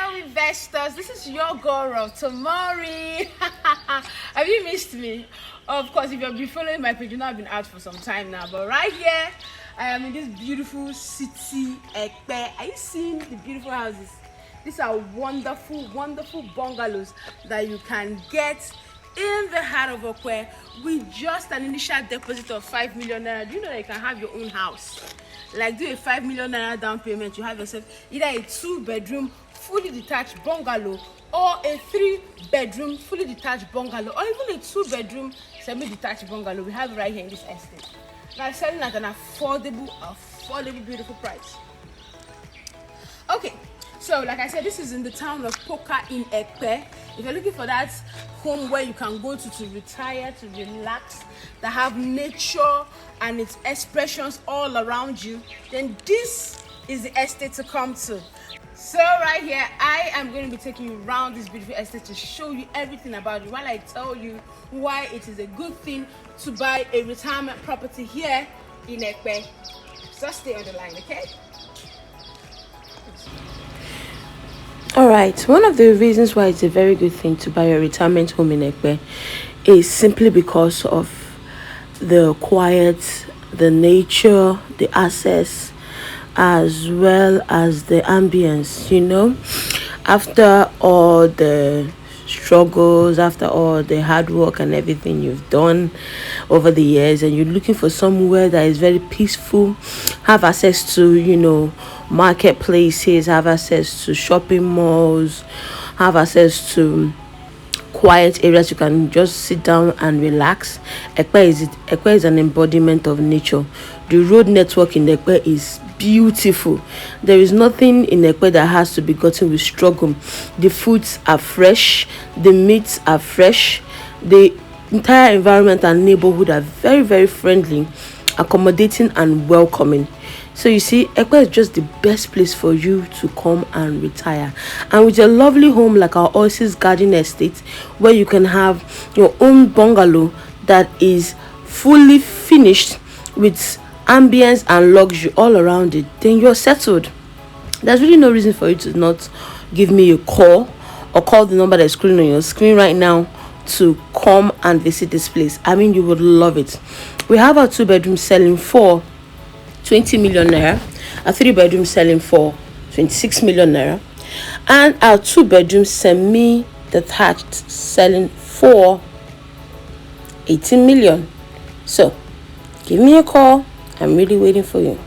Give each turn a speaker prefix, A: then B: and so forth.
A: Hello investors, this is your girl Tomori. Have you missed me? Of course, if you've been following my page, you know I've been out for some time now, but right here I am in this beautiful city, Ekpe. Are you seeing the beautiful houses? These are wonderful bungalows that you can get in the heart of Okwe with just an initial deposit of 5 million naira. Do you know that you can have your own house? Like, do a 5 million naira down payment, you have yourself either a 2-bedroom fully detached bungalow or a 3-bedroom fully detached bungalow, or even a 2-bedroom semi-detached bungalow. We have it right here in this estate. Now selling at an affordable beautiful price. Okay, so like I said, this is in the town of Poka in Ekpe. If you're looking for that home where you can go to retire, to relax, that have nature and its expressions all around you, then this is the estate to come to. So right here, I am going to be taking you around this beautiful estate to show you everything about it while I tell you why it is a good thing to buy a retirement property here in Ekpe. So stay on the line, okay?
B: Alright, one of the reasons why it's a very good thing to buy a retirement home in Ekpe is simply because of the quiet, the nature, the access, as well as the ambience. You know, after all the struggles, after all the hard work and everything you've done over the years, and you're looking for somewhere that is very peaceful, have access to, you know, marketplaces, have access to shopping malls, have access to quiet areas you can just sit down and relax. Ekpe is an embodiment of nature. The road network in Ekpe is beautiful. There is nothing in Ekpe that has to be gotten with struggle. The foods are fresh, the meats are fresh, the entire environment and neighborhood are very friendly, accommodating and welcoming. So you see, Ekpe is just the best place for you to come and retire. And with a lovely home like our Oasis garden estate, where you can have your own bungalow that is fully finished with ambience and luxury all around it, then you're settled. There's really no reason for you to not give me a call or call the number that's scrolling on your screen right now to come and visit this place. I mean, you would love it. We have our 2-bedroom selling for 20 million naira, a 3-bedroom selling for 26 million naira, and our 2-bedroom semi-detached selling for 18 million. So give me a call. I'm really waiting for you.